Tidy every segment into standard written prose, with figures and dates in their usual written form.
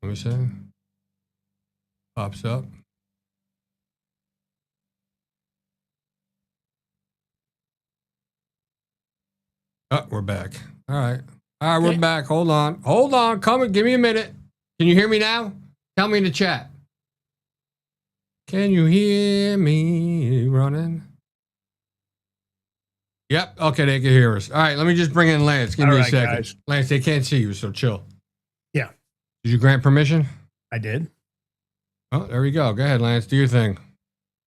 Let me see. Pops up. Oh, we're back. All right. All right, we're back. Hold on. Hold on. Come and give me a minute. Can you hear me now? Tell me in the chat. Can you hear me running? Yep. Okay, they can hear us. All right, let me just bring in Lance. Give me a second. Guys. Lance, they can't see you, so chill. Yeah. Did you grant permission? I did. Oh, there we go. Go ahead, Lance. Do your thing.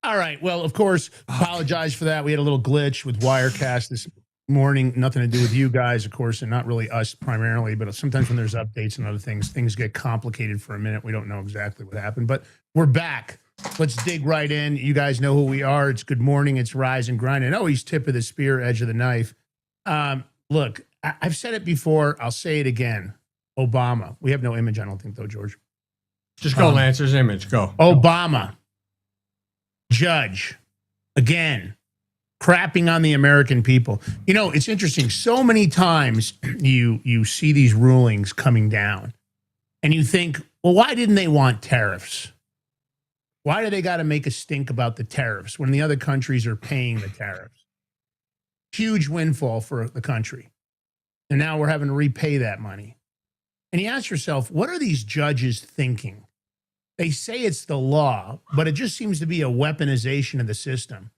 All right. Well, of course, apologize for that. We had a little glitch with Wirecast this morning. Nothing to do with you guys, of course, and not really us primarily, but sometimes when there's updates and other things get complicated for a minute. We don't know exactly what happened, but we're back. Let's dig right in. You guys know who we are. It's Good Morning. It's Rise and Grind. And always tip of the spear, edge of the knife. Look, I've said it before. I'll say it again. Obama. We have no image, I don't think, though, George. Just go, Lancer's image. Go. Obama. Judge. Again. Crapping on the American people. You know, it's interesting. So many times you see these rulings coming down and you think, well, why didn't they want tariffs? Why do they got to make a stink about the tariffs when the other countries are paying the tariffs? Huge windfall for the country. And now we're having to repay that money. And you ask yourself, what are these judges thinking? They say it's the law, but it just seems to be a weaponization of the system.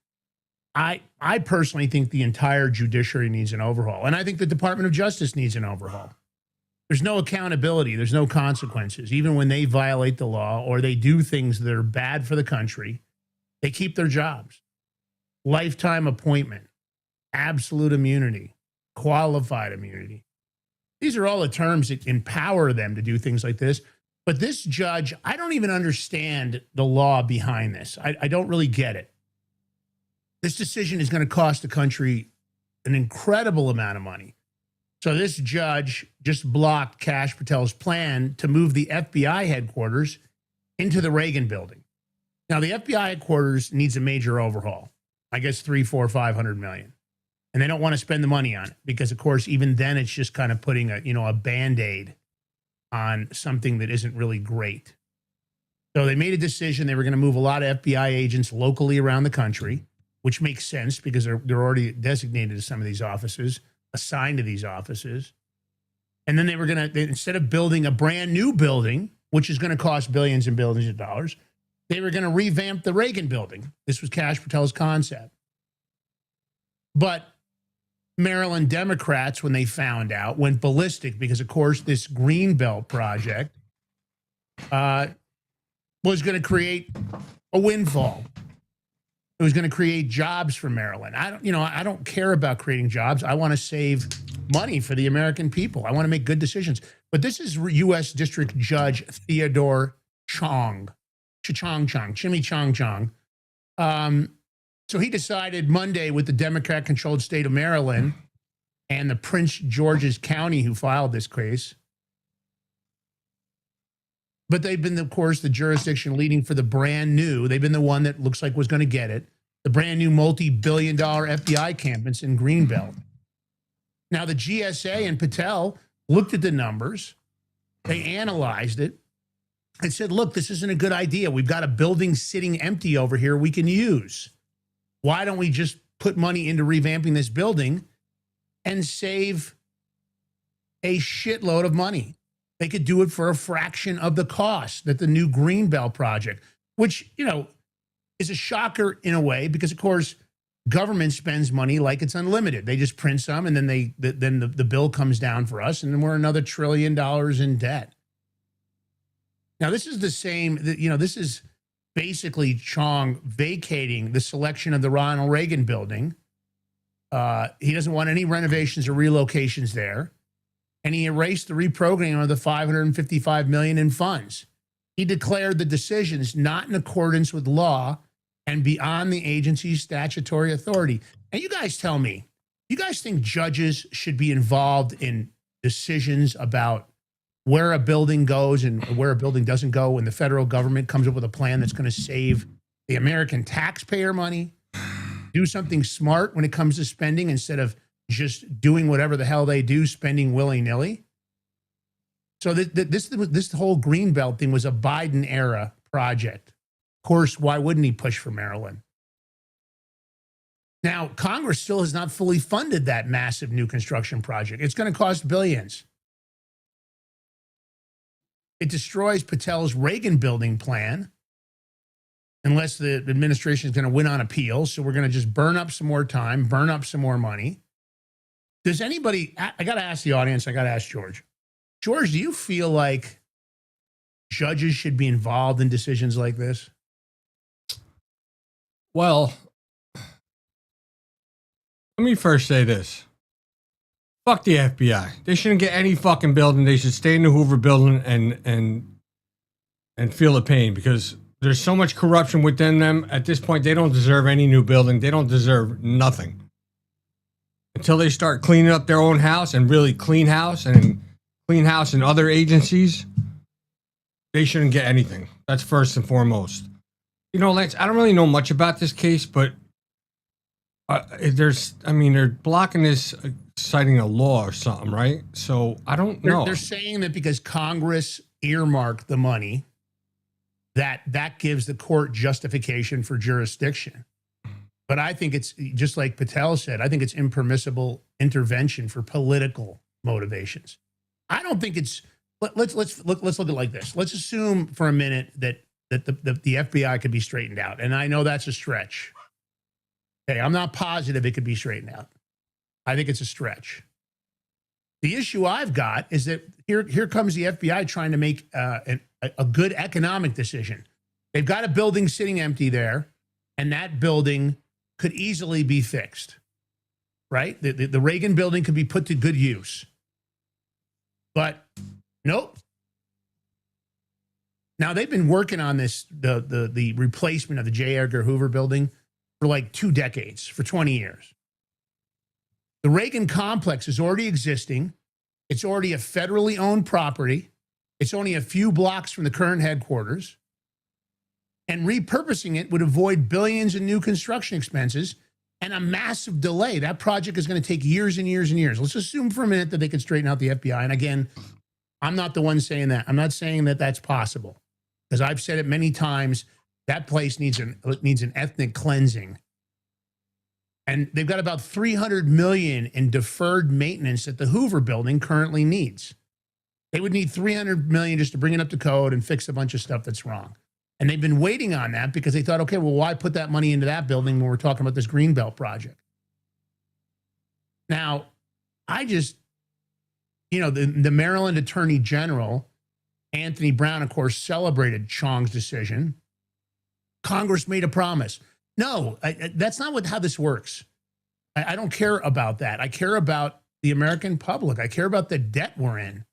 I personally think the entire judiciary needs an overhaul. And I think the Department of Justice needs an overhaul. There's no accountability. There's no consequences. Even when they violate the law or they do things that are bad for the country, they keep their jobs. Lifetime appointment, absolute immunity, qualified immunity. These are all the terms that empower them to do things like this. But this judge, I don't even understand the law behind this. I don't really get it. This decision is going to cost the country an incredible amount of money. So this judge just blocked Kash Patel's plan to move the FBI headquarters into the Reagan building. Now, the FBI headquarters needs a major overhaul. I guess 500 million. And they don't want to spend the money on it because, of course, even then it's just kind of putting a Band-Aid on something that isn't really great. So they made a decision. They were going to move a lot of FBI agents locally around the country, which makes sense because they're already designated to some of these offices, assigned to these offices. And then they were going to, instead of building a brand new building, which is going to cost billions and billions of dollars, they were going to revamp the Reagan building. This was Kash Patel's concept. But Maryland Democrats, when they found out, went ballistic because, of course, this Greenbelt project was going to create a windfall. It was going to create jobs for Maryland. I don't care about creating jobs. I want to save money for the American people. I want to make good decisions. But this is U.S. District Judge Theodore Chong. So he decided Monday with the Democrat-controlled state of Maryland and the Prince George's County who filed this case. But they've been, of course, the jurisdiction leading for the brand new. They've been the one that looks like was going to get it. The brand new multi-billion-dollar FBI campus in Greenbelt. Now, the GSA and Patel looked at the numbers. They analyzed it and said, look, this isn't a good idea. We've got a building sitting empty over here we can use. Why don't we just put money into revamping this building and save a shitload of money? They could do it for a fraction of the cost that the new Greenbelt project, which, is a shocker in a way because, of course, government spends money like it's unlimited. They just print some and then the bill comes down for us and then we're another $1 trillion in debt. Now, this is the same, this is basically Chong vacating the selection of the Ronald Reagan building. He doesn't want any renovations or relocations there. And he erased the reprogramming of the $555 million in funds. He declared the decisions not in accordance with law and beyond the agency's statutory authority. And you guys tell me, you guys think judges should be involved in decisions about where a building goes and where a building doesn't go when the federal government comes up with a plan that's going to save the American taxpayer money, do something smart when it comes to spending instead of just doing whatever the hell they do, spending willy-nilly? So this whole Greenbelt thing was a Biden era project. Of course, why wouldn't he push for Maryland? Now, Congress still has not fully funded that massive new construction project. It's going to cost billions. It destroys Patel's Reagan building plan unless the administration is going to win on appeal. So we're going to just burn up some more time, burn up some more money. Does anybody, I got to ask the audience, I got to ask George. George, do you feel like judges should be involved in decisions like this? Well, let me first say this. Fuck the FBI. They shouldn't get any fucking building. They should stay in the Hoover building and feel the pain, because there's so much corruption within them. At this point, they don't deserve any new building. They don't deserve nothing. Until they start cleaning up their own house and really clean house in other agencies, they shouldn't get anything. That's first and foremost. You know, Lance, I don't really know much about this case, but they're blocking this, citing a law or something, right? So I don't know. They're saying that because Congress earmarked the money, that gives the court justification for jurisdiction. But I think it's just like Patel said, I think it's impermissible intervention for political motivations. I don't think it's, let's look at it like this. Let's assume for a minute that the FBI could be straightened out. And I know that's a stretch. Okay, I'm not positive it could be straightened out. I think it's a stretch. The issue I've got is that here comes the FBI trying to make a good economic decision. They've got a building sitting empty there, and that building could easily be fixed, right? The Reagan building could be put to good use. But nope. Now, they've been working on this, the replacement of the J. Edgar Hoover building for like 2 decades, for 20 years. The Reagan complex is already existing. It's already a federally owned property. It's only a few blocks from the current headquarters. And repurposing it would avoid billions in new construction expenses and a massive delay. That project is going to take years and years and years. Let's assume for a minute that they could straighten out the FBI. And again, I'm not the one saying that. I'm not saying that that's possible, because I've said it many times. That place needs an ethnic cleansing. And they've got about $300 million in deferred maintenance that the Hoover building currently needs. They would need $300 million just to bring it up to code and fix a bunch of stuff that's wrong. And they've been waiting on that because they thought, okay, well, why put that money into that building when we're talking about this Greenbelt project? Now, the Maryland Attorney General, Anthony Brown, of course, celebrated Chong's decision. Congress made a promise. No, that's not how this works. I don't care about that. I care about the American public. I care about the debt we're in.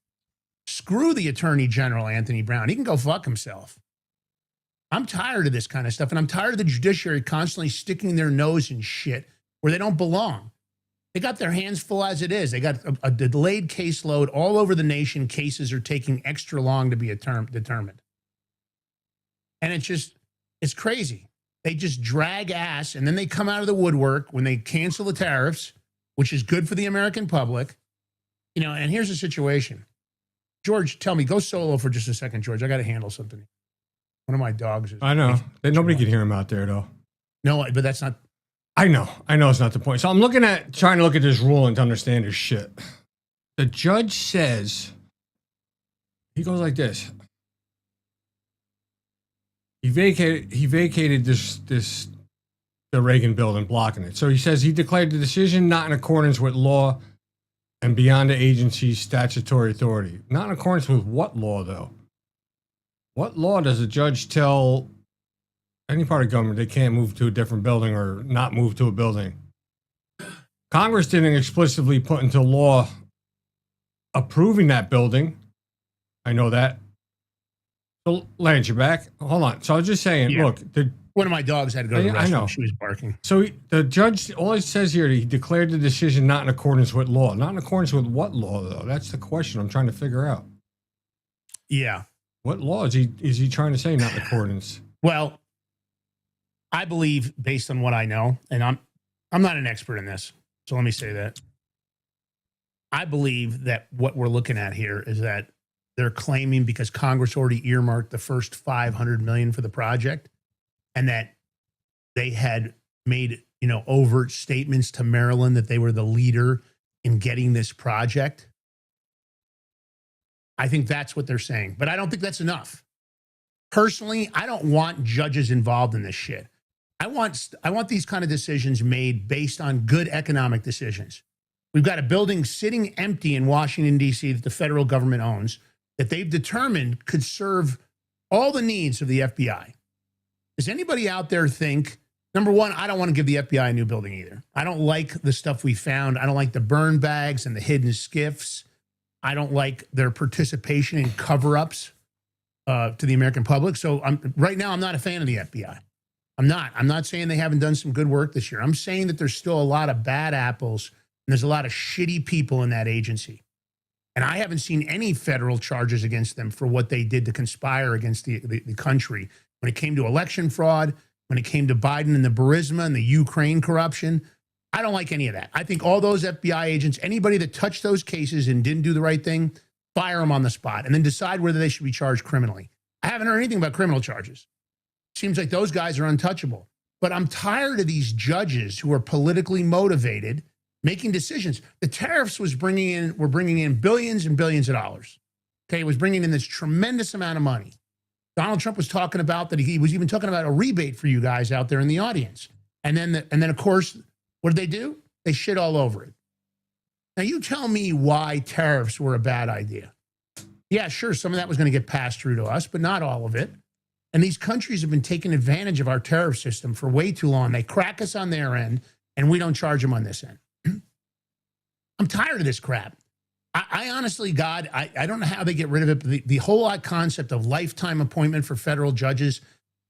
Screw the Attorney General, Anthony Brown. He can go fuck himself. I'm tired of this kind of stuff, and I'm tired of the judiciary constantly sticking their nose in shit where they don't belong. They got their hands full as it is. They got a delayed caseload all over the nation. Cases are taking extra long to be determined. And it's crazy. They just drag ass, and then they come out of the woodwork when they cancel the tariffs, which is good for the American public. And here's the situation. George, tell me, go solo for just a second, George. I got to handle something. One of my dogs is... I know. Nobody can hear him out there, though. No, but that's not... I know it's not the point. So I'm trying to look at this ruling to understand this shit. The judge says, he goes like this. He vacated the Reagan building, blocking it. So he says he declared the decision not in accordance with law and beyond the agency's statutory authority. Not in accordance with what law, though? What law does a judge tell any part of government they can't move to a different building or not move to a building? Congress didn't explicitly put into law approving that building. I know that. So, Lance, you're back? Hold on. So I was just saying, yeah. Look. One of my dogs had to go to the restroom. I know. She was barking. So the judge, all it says here, he declared the decision not in accordance with law. Not in accordance with what law, though? That's the question I'm trying to figure out. Yeah. What law is he trying to say not in accordance? Well, I believe, based on what I know, and I'm not an expert in this, so let me say that. I believe that what we're looking at here is that they're claiming because Congress already earmarked the first $500 million for the project, and that they had made, overt statements to Maryland that they were the leader in getting this project. I think that's what they're saying, but I don't think that's enough. Personally, I don't want judges involved in this shit. I want these kind of decisions made based on good economic decisions. We've got a building sitting empty in Washington, D.C. that the federal government owns that they've determined could serve all the needs of the FBI. Does anybody out there think, number one, I don't want to give the FBI a new building either. I don't like the stuff we found. I don't like the burn bags and the hidden skiffs. I don't like their participation in cover-ups to the American public. So right now, I'm not a fan of the FBI. I'm not saying they haven't done some good work this year. I'm saying that there's still a lot of bad apples and there's a lot of shitty people in that agency. And I haven't seen any federal charges against them for what they did to conspire against the country. When it came to election fraud, when it came to Biden and the Burisma and the Ukraine corruption, I don't like any of that. I think all those FBI agents, anybody that touched those cases and didn't do the right thing, fire them on the spot and then decide whether they should be charged criminally. I haven't heard anything about criminal charges. Seems like those guys are untouchable. But I'm tired of these judges who are politically motivated making decisions. The tariffs were bringing in billions and billions of dollars. Okay, it was bringing in this tremendous amount of money. Donald Trump was talking about that. He was even talking about a rebate for you guys out there in the audience. And then of course, what did they do? They shit all over it. Now you tell me why tariffs were a bad idea. Yeah, sure, some of that was going to get passed through to us, but not all of it. And these countries have been taking advantage of our tariff system for way too long. They crack us on their end, and we don't charge them on this end. I'm tired of this crap. I honestly, God, I don't know how they get rid of it, but the whole concept of lifetime appointment for federal judges,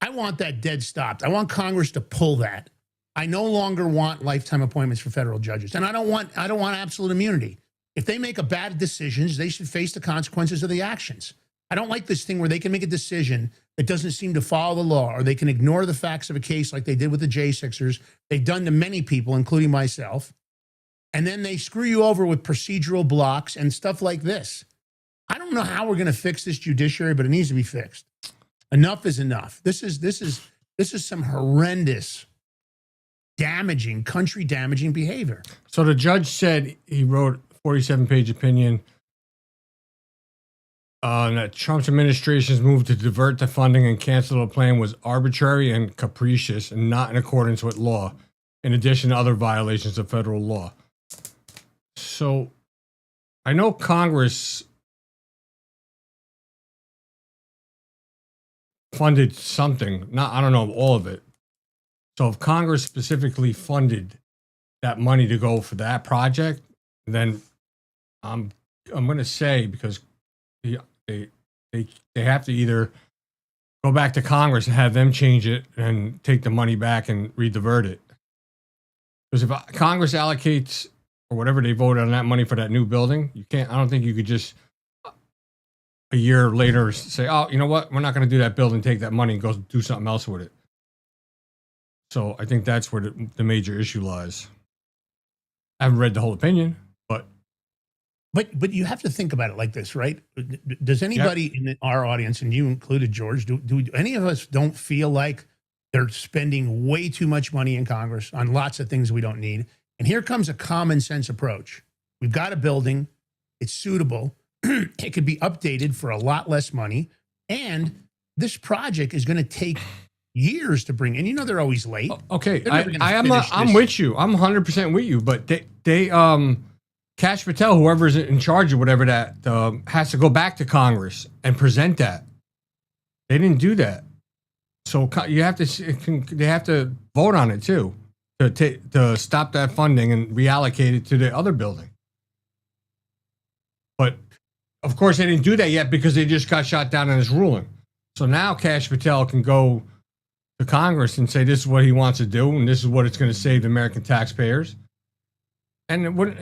I want that dead stopped. I want Congress to pull that. I no longer want lifetime appointments for federal judges. And I don't want absolute immunity. If they make a bad decisions, they should face the consequences of the actions. I don't like this thing where they can make a decision that doesn't seem to follow the law, or they can ignore the facts of a case like they did with the J6ers. They've done to many people, including myself. And then they screw you over with procedural blocks and stuff like this. I don't know how we're going to fix this judiciary, but it needs to be fixed. Enough is enough. This is some horrendous, damaging, country damaging behavior. So the judge said, he wrote a 47-page opinion that Trump's administration's move to divert the funding and cancel the plan was arbitrary and capricious and not in accordance with law, in addition to other violations of federal law. So I know Congress funded something, I don't know all of it. So if Congress specifically funded that money to go for that project, then I'm going to say, because they have to either go back to Congress and have them change it and take the money back and redivert it. Because if Congress allocates or whatever they voted on that money for that new building, I don't think you could just a year later say, oh, you know what? We're not going to do that building, take that money and go do something else with it. So I think that's where the major issue lies. I haven't read the whole opinion, but you have to think about it like this, right? Does anybody in our audience, and you included, George, do any of us don't feel like they're spending way too much money in Congress on lots of things we don't need? And here comes a common sense approach. We've got a building. It's suitable. It could be updated for a lot less money. And this project is going to take years to bring in. They're always late. Okay. I'm with you. I'm 100% with you. But they Kash Patel, whoever's in charge of whatever that, has to go back to Congress and present that. They didn't do that. So they have to vote on it too, to stop that funding and reallocate it to the other building. But of course they didn't do that yet because they just got shot down in this ruling. So now Kash Patel can go to Congress and say this is what he wants to do and this is what it's going to save the American taxpayers. And it would,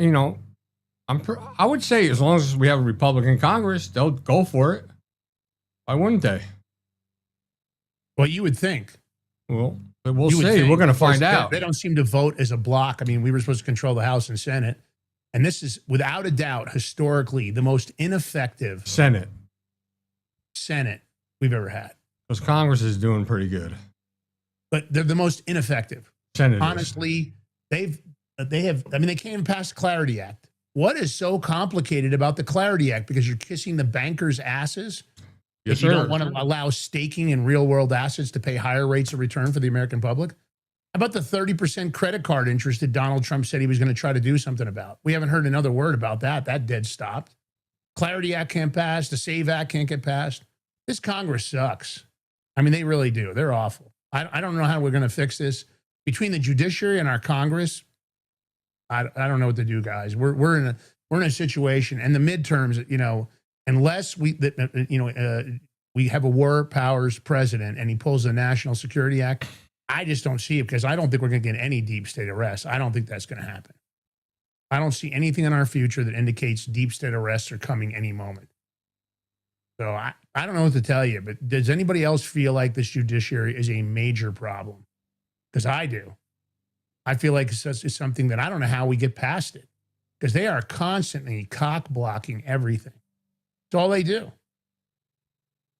I would say as long as we have a Republican Congress, they'll go for it. Why wouldn't they? Well, you would think. Well, we'll see. We're going to find out. They don't seem to vote as a block. I mean, we were supposed to control the House and Senate. And this is, without a doubt, historically, the most ineffective Senate. Senate we've ever had. Because Congress is doing pretty good. But they're the most ineffective. Senators. Honestly, they can't even pass the Clarity Act. What is so complicated about the Clarity Act? Because you're kissing the bankers' asses? Yes, if you sir. don't want to allow staking in real world assets to pay higher rates of return for the American public? How about the 30% credit card interest that Donald Trump said he was going to try to do something about? We haven't heard another word about that. That dead stopped. Clarity Act can't pass. The SAVE Act can't get passed. This Congress sucks. I mean, they really do. They're awful. I don't know how we're going to fix this. Between the judiciary and our Congress, I don't know what to do, guys. We're in a situation, and the midterms, you know, unless we have a war powers president and he pulls the National Security Act, I just don't see it, because I don't think we're going to get any deep state arrests. I don't think that's going to happen. I don't see anything in our future that indicates deep state arrests are coming any moment. So I don't know what to tell you, but does anybody else feel like this judiciary is a major problem? Because I do. I feel like it's something that I don't know how we get past it, because they are constantly cock blocking everything. That's all they do.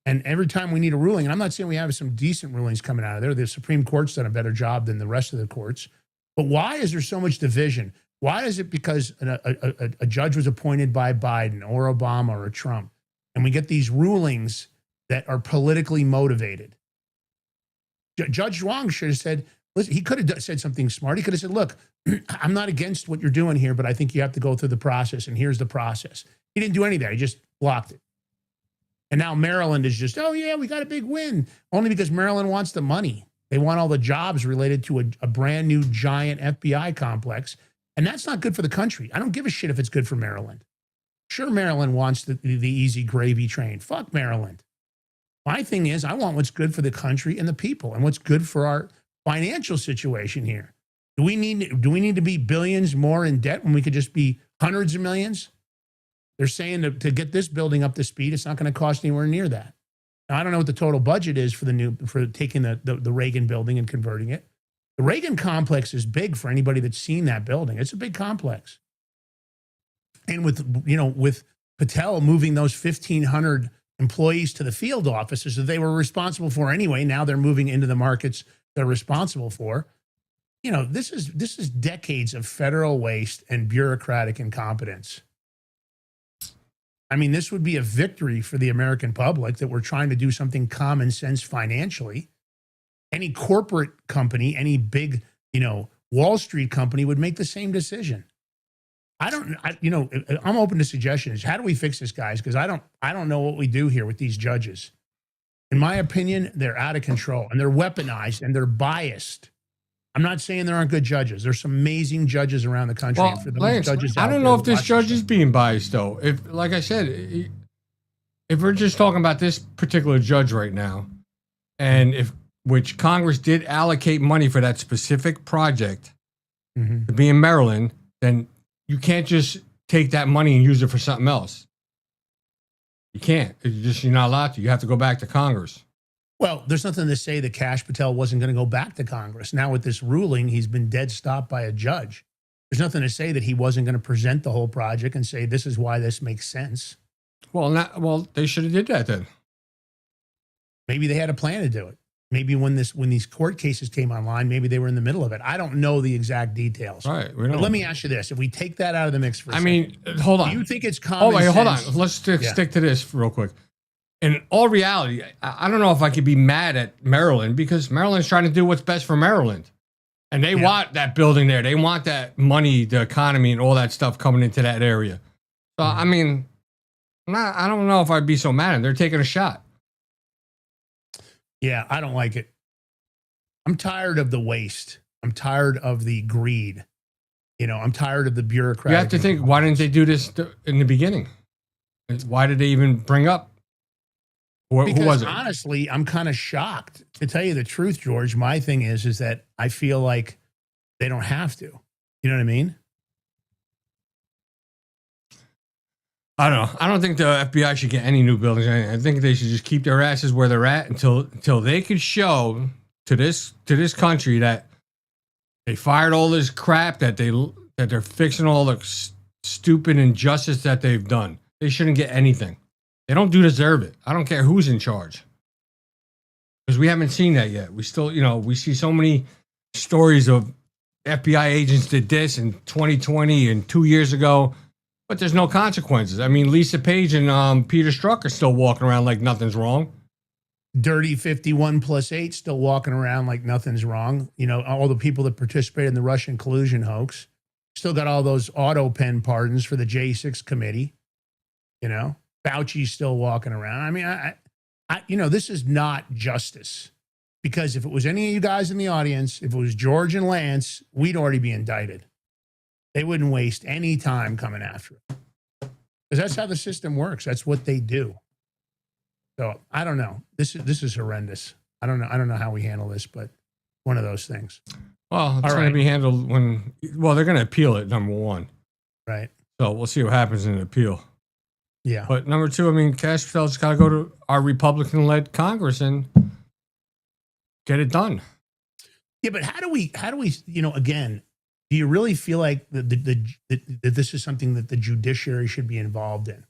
And every time we need a ruling, and I'm not saying we have some decent rulings coming out of there, the Supreme Court's done a better job than the rest of the courts. But why is there so much division? Why is it because a judge was appointed by Biden or Obama or Trump, and we get these rulings that are politically motivated? Judge Wong should have said, listen, he could have said something smart. He could have said, look, I'm not against what you're doing here, but I think you have to go through the process, and here's the process. He didn't do any of that. He just blocked it. And now Maryland is just, oh, yeah, we got a big win. Only because Maryland wants the money. They want all the jobs related to a brand new giant FBI complex. And that's not good for the country. I don't give a shit if it's good for Maryland. Sure, Maryland wants the easy gravy train. Fuck Maryland. My thing is, I want what's good for the country and the people, and what's good for our financial situation here. Do we need to be billions more in debt when we could just be hundreds of millions? They're saying to get this building up to speed, it's not going to cost anywhere near that. Now, I don't know what the total budget is for taking the Reagan building and converting it. The Reagan complex is big for anybody that's seen that building. It's a big complex. And with Patel moving those 1,500 employees to the field offices that they were responsible for anyway, now they're moving into the markets they're responsible for. You know, this is decades of federal waste and bureaucratic incompetence. I mean, this would be a victory for the American public that we're trying to do something common sense financially. Any corporate company, any big, Wall Street company would make the same decision. I'm open to suggestions. How do we fix this, guys? Because I don't know what we do here with these judges. In my opinion, they're out of control, and they're weaponized, and they're biased. I'm not saying there aren't good judges. There's some amazing judges around the country. Well, and for those Lance, judges I don't know if this judge is being biased, though. If, like I said, if we're just talking about this particular judge right now, and which Congress did allocate money for that specific project to be in Maryland, then you can't just take that money and use it for something else. You can't. You're not allowed to. You have to go back to Congress. Well, there's nothing to say that Kash Patel wasn't going to go back to Congress. Now with this ruling, he's been dead stopped by a judge. There's nothing to say that he wasn't going to present the whole project and say, this is why this makes sense. Well, they should have did that then. Maybe they had a plan to do it. Maybe when these court cases came online, maybe they were in the middle of it. I don't know the exact details. Right. But let me ask you this. If we take that out of the mix for a second, mean, hold on. Do you think it's common sense? Hold on. Let's stick to this real quick. In all reality, I don't know if I could be mad at Maryland, because Maryland's trying to do what's best for Maryland. And they want that building there. They want that money, the economy, and all that stuff coming into that area. So, I mean, I don't know if I'd be so mad at them. They're taking a shot. Yeah, I don't like it. I'm tired of the waste. I'm tired of the greed. I'm tired of the bureaucratic. You have to think, why didn't they do this in the beginning? Why did they even bring up? Because who was it? Honestly, I'm kind of shocked. To tell you the truth, George, my thing is that I feel like they don't have to. You know what I mean? I don't know. I don't think the FBI should get any new buildings. I think they should just keep their asses where they're at until they could show to this country that they fired all this crap, that they're fixing all the stupid injustice that they've done. They shouldn't get anything. They don't deserve it. I don't care who's in charge. Because we haven't seen that yet. We still, we see so many stories of FBI agents did this in 2020 and 2 years ago, but there's no consequences. I mean, Lisa Page and Peter Strzok are still walking around like nothing's wrong. Dirty 51+8 still walking around like nothing's wrong. All the people that participated in the Russian collusion hoax still got all those auto pen pardons for the J6 committee. Fauci's still walking around. I mean, this is not justice, because if it was any of you guys in the audience, if it was George and Lance, we'd already be indicted. They wouldn't waste any time coming after it, because that's how the system works. That's what they do. So I don't know. This is horrendous. I don't know how we handle this, but one of those things. Well, it's going to be handled they're going to appeal it, number one. Right. So we'll see what happens in the appeal. Yeah. But number two, I mean, Kash Patel's got to go to our Republican-led Congress and get it done. Yeah, but how do we, again, do you really feel like that this is something that the judiciary should be involved in?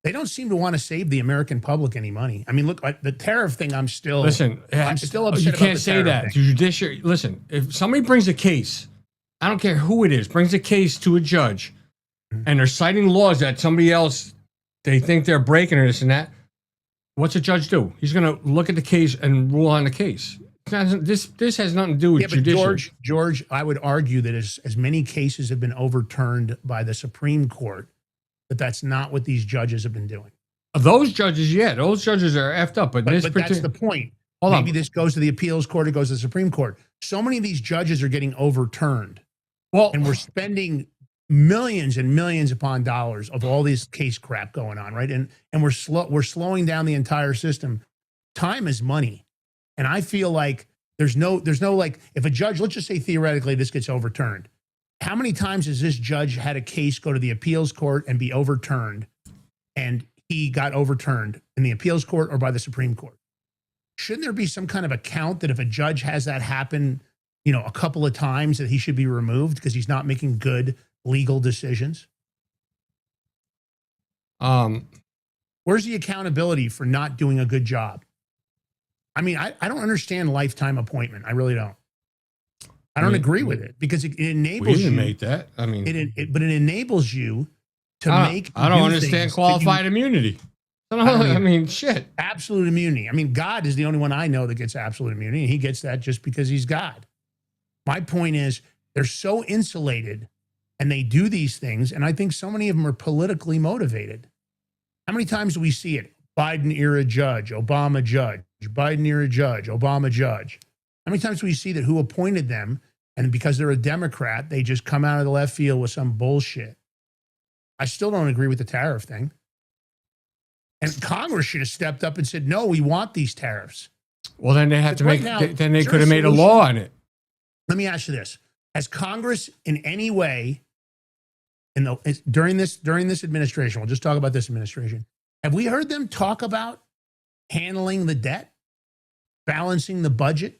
They don't seem to want to save the American public any money. I mean, look, the tariff thing, I'm still upset you about can't the say that. thing. The judiciary, listen, if somebody brings a case, I don't care who it is, brings a case to a judge, and they're citing laws that somebody else, they think they're breaking or this and that, what's a judge do? He's going to look at the case and rule on the case. This has nothing to do with judiciary. George, I would argue that as many cases have been overturned by the Supreme Court, that's not what these judges have been doing. Those judges, those judges are effed up. But that's the point. Maybe this goes to the appeals court, it goes to the Supreme Court. So many of these judges are getting overturned. Well, and we're spending millions and millions upon dollars of all this case crap going on, right? And we're slowing down the entire system. Time is money. And I feel like there's no like, if a judge, let's just say theoretically this gets overturned, how many times has this judge had a case go to the appeals court and be overturned, and he got overturned in the appeals court or by the Supreme Court? Shouldn't there be some kind of a count that if a judge has that happen, a couple of times, that he should be removed because he's not making good legal decisions? Where's the accountability for not doing a good job? I mean, I don't understand lifetime appointment. I really don't. I don't agree with it, because it enables we you. make that. I mean, but it enables you to make. I don't understand qualified immunity. I mean, shit. Absolute immunity. I mean, God is the only one I know that gets absolute immunity, and he gets that just because he's God. My point is, they're so insulated, and they do these things, and I think so many of them are politically motivated. How many times do we see it? Biden era judge, Obama judge, Biden era judge, Obama judge. How many times do we see that who appointed them, and because they're a Democrat, they just come out of the left field with some bullshit? I still don't agree with the tariff thing. And Congress should have stepped up and said, no, we want these tariffs. Well, then they have to make, then they could have made a law on it. Let me ask you this. Has Congress in any way, during this administration, we'll just talk about this administration, have we heard them talk about handling the debt, balancing the budget,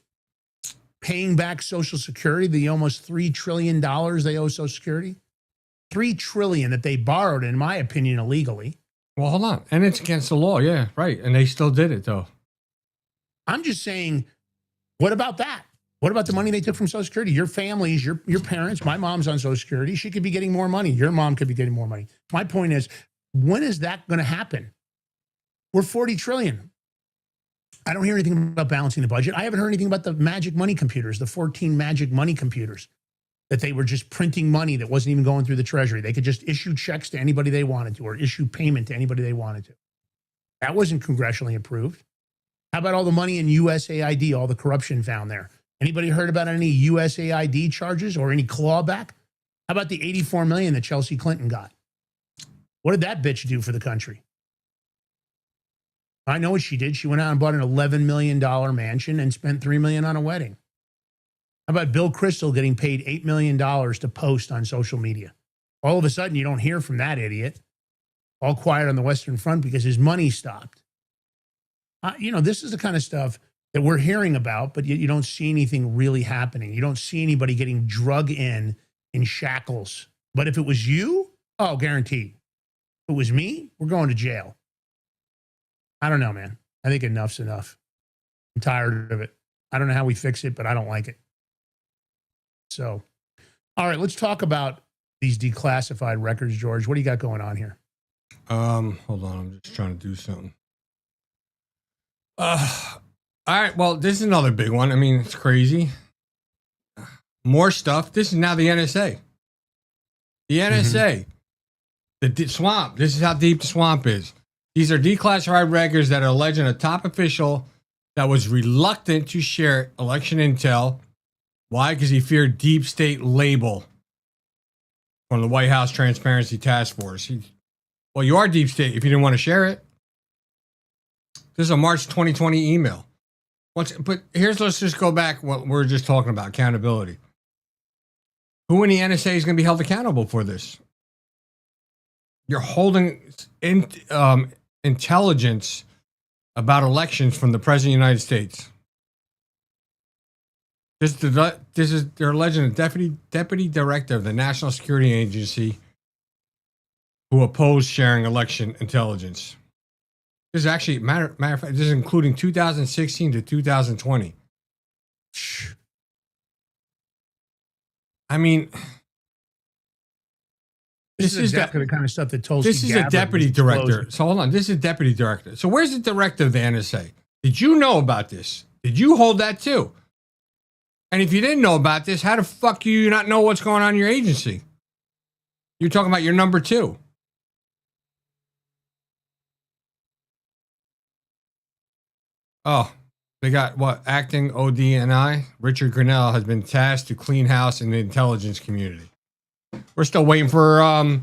paying back Social Security, the almost $3 trillion they owe Social Security? $3 trillion that they borrowed, in my opinion, illegally. Well, hold on. And it's against the law. Yeah, right. And they still did it, though. I'm just saying, what about that? What about the money they took from Social Security? Your families, your parents, my mom's on Social Security. She could be getting more money. Your mom could be getting more money. My point is, when is that going to happen? We're $40 trillion. I don't hear anything about balancing the budget. I haven't heard anything about the magic money computers, the 14 magic money computers, that they were just printing money that wasn't even going through the Treasury. They could just issue checks to anybody they wanted to, or issue payment to anybody they wanted to. That wasn't congressionally approved. How about all the money in USAID, all the corruption found there? Anybody heard about any USAID charges or any clawback? How about the $84 million that Chelsea Clinton got? What did that bitch do for the country? I know what she did. She went out and bought an $11 million mansion and spent $3 million on a wedding. How about Bill Kristol getting paid $8 million to post on social media? All of a sudden, you don't hear from that idiot. All quiet on the Western Front because his money stopped. This is the kind of stuff that we're hearing about, but yet you don't see anything really happening. You don't see anybody getting drug in shackles. But if it was you, oh, guaranteed. If it was me, we're going to jail. I don't know, man. I think enough's enough. I'm tired of it. I don't know how we fix it, but I don't like it. So, all right, let's talk about these declassified records, George. What do you got going on here? Hold on. I'm just trying to do something. All right. Well, this is another big one. I mean, it's crazy. More stuff. This is now the NSA. The NSA, the swamp. This is how deep the swamp is. These are declassified records that are alleging a top official that was reluctant to share election intel. Why? Because he feared deep state label from the White House Transparency Task Force. Well, you are deep state if you didn't want to share it. This is a March 2020 email. Let's just go back what we're just talking about, accountability. Who in the NSA is going to be held accountable for this? You're holding intelligence about elections from the President of the United States. This is they're alleging a deputy director of the National Security Agency who opposed sharing election intelligence. This is actually matter of fact. This is including 2016 to 2020. I mean, this is exactly the kind of stuff that Tulsi This is a deputy director. So hold on. This is a deputy director. So where's the director of the NSA? Did you know about this? Did you hold that too? And if you didn't know about this, how the fuck do you not know what's going on in your agency? You're talking about your number two. Oh, they got what? Acting ODNI. Richard Grinnell has been tasked to clean house in the intelligence community. We're still waiting for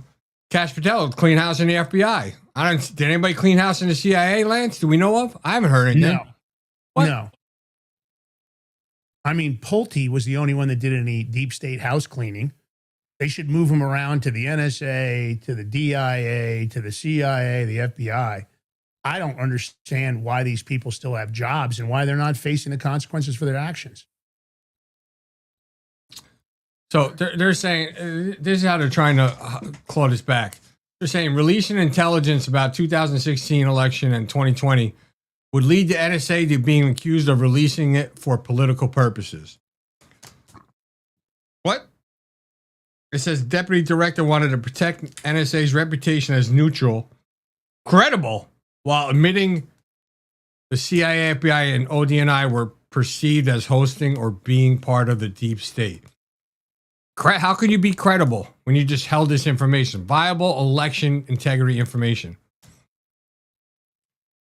Kash Patel to clean house in the FBI. Did anybody clean house in the CIA, Lance? Do we know of? I haven't heard anything. No. What? No. I mean, Pulte was the only one that did any deep state house cleaning. They should move him around to the NSA, to the DIA, to the CIA, the FBI. I don't understand why these people still have jobs and why they're not facing the consequences for their actions. So they're saying, this is how they're trying to claw this back. They're saying releasing intelligence about 2016 election and 2020 would lead the NSA to being accused of releasing it for political purposes. What? It says deputy director wanted to protect NSA's reputation as neutral, credible, while admitting the CIA, FBI, and ODNI were perceived as hosting or being part of the deep state. How can you be credible when you just held this information? Viable election integrity information.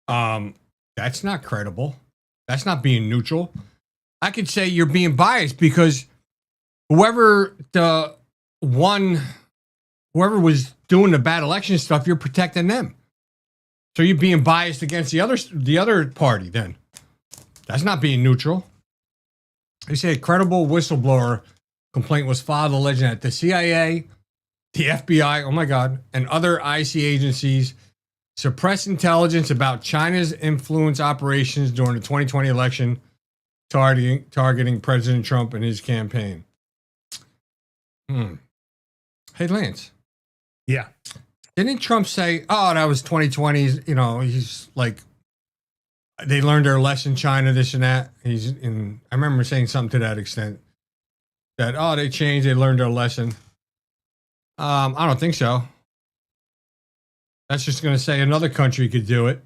That's not credible. That's not being neutral. I could say you're being biased because whoever was doing the bad election stuff, you're protecting them. So you're being biased against the other party then. That's not being neutral. They say a credible whistleblower complaint was filed alleging that the CIA, the FBI, oh my God, and other IC agencies suppressed intelligence about China's influence operations during the 2020 election, targeting President Trump and his campaign. Hey, Lance. Yeah. Didn't Trump say, oh, that was 2020? You know, he's like, they learned their lesson, China, this and that. I remember saying something to that extent. That, oh, they changed, they learned their lesson. I don't think so. That's just going to say another country could do it.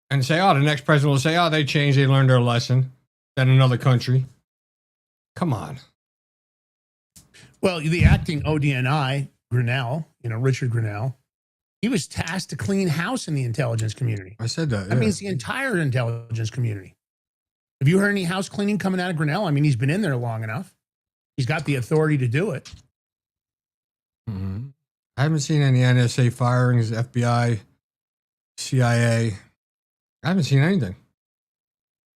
And say, oh, the next president will say, oh, they changed, they learned their lesson. Then another country. Come on. Well, the acting ODNI, Grinnell, Richard Grinnell, he was tasked to clean house in the intelligence community. I said that. That means the entire intelligence community. Have you heard any house cleaning coming out of Grinnell? I mean, he's been in there long enough. He's got the authority to do it. Mm-hmm. I haven't seen any NSA firings, FBI, CIA. I haven't seen anything.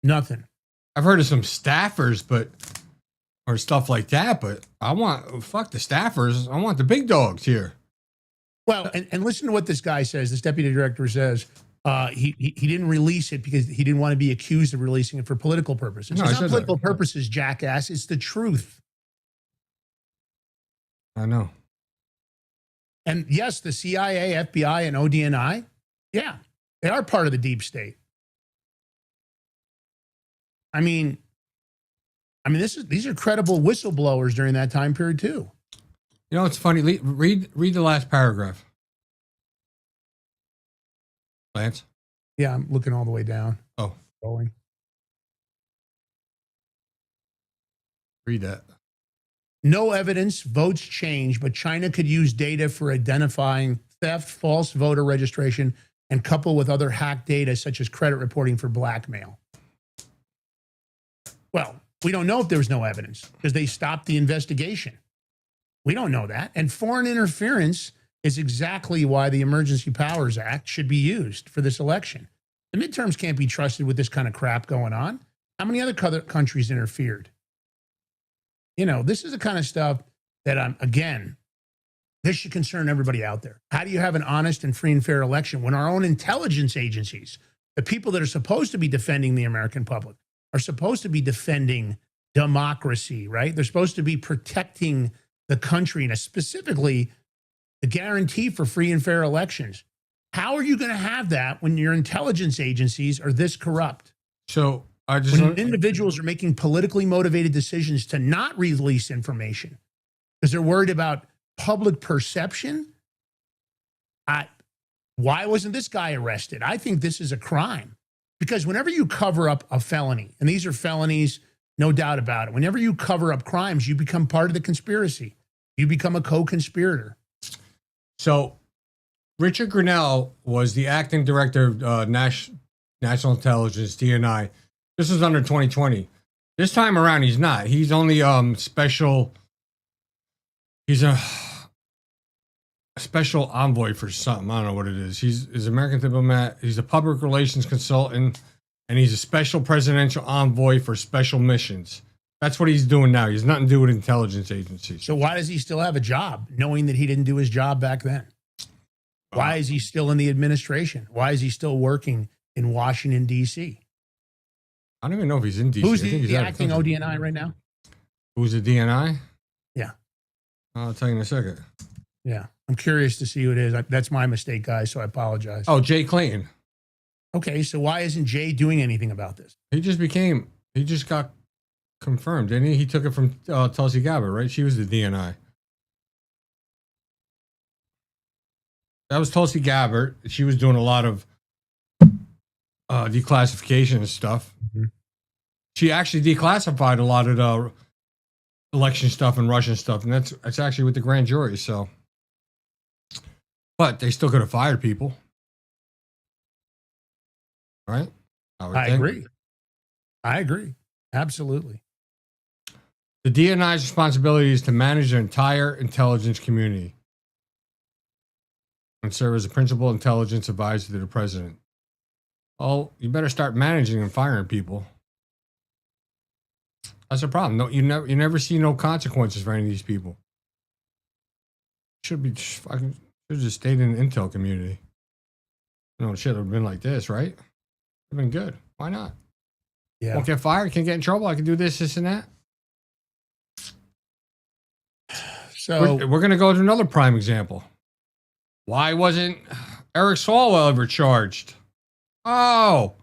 Nothing. I've heard of some staffers, or stuff like that, but fuck the staffers. I want the big dogs here. Well, and listen to what this guy says. This deputy director says he didn't release it because he didn't want to be accused of releasing it for political purposes. No, it's not political purposes, jackass. It's the truth. I know. And yes, the CIA, FBI, and ODNI, yeah, They are part of the deep state. I mean, these are credible whistleblowers during that time period too. You know, it's funny. Read the last paragraph, Lance. Yeah, I'm looking all the way down. Oh, Going. Read that. No evidence, votes change, but China could use data for identifying theft, false voter registration, and couple with other hacked data such as credit reporting for blackmail. Well, we don't know if there was no evidence because they stopped the investigation. We don't know that. And foreign interference is exactly why the Emergency Powers Act should be used for this election. The midterms can't be trusted with this kind of crap going on. How many other countries interfered? You know, this is the kind of stuff that again, this should concern everybody out there. How do you have an honest and free and fair election when our own intelligence agencies, the people that are supposed to be defending the American public, are supposed to be defending democracy, right? They're supposed to be protecting the country and specifically the guarantee for free and fair elections. How are you going to have that when your intelligence agencies are this corrupt? So I just when individuals are making politically motivated decisions to not release information because they're worried about public perception. Why wasn't this guy arrested? I think this is a crime because whenever you cover up a felony, and these are felonies, no doubt about it, whenever you cover up crimes, you become part of the conspiracy. You become a co-conspirator. So Richard Grinnell was the acting director of National Intelligence, DNI. This was under 2020. This time around, he's not. He's only special. He's a special envoy for something. I don't know what it is. He's American diplomat. He's a public relations consultant, and he's a special presidential envoy for special missions. That's what he's doing now. He has nothing to do with intelligence agencies. So why does he still have a job, knowing that he didn't do his job back then? Why is he still in the administration? Why is he still working in Washington, D.C.? I don't even know if he's in D.C. Who's the acting ODNI right now? Who's the DNI? Yeah. I'll tell you in a second. Yeah. I'm curious to see who it is. That's my mistake, guys, so I apologize. Oh, Jay Clayton. Okay, so why isn't Jay doing anything about this? He just got confirmed, didn't he? He took it from Tulsi Gabbard, right? She was the DNI. That was Tulsi Gabbard. She was doing a lot of declassification and stuff. Mm-hmm. She actually declassified a lot of the election stuff and Russian stuff, and that's actually with the grand jury. So, but they still could have fired people, right? I agree. I agree. Absolutely. The DNI's responsibility is to manage their entire intelligence community and serve as a principal intelligence advisor to the president. Oh, you better start managing and firing people. That's a problem. No, you never see no consequences for any of these people. Should just stayed in the intel community. You know, it should have been like this, right? Have been good. Why not? Yeah. Won't get fired. Can't get in trouble. I can do this, and that. So we're going to go to another prime example. Why wasn't Eric Swalwell ever charged? Oh,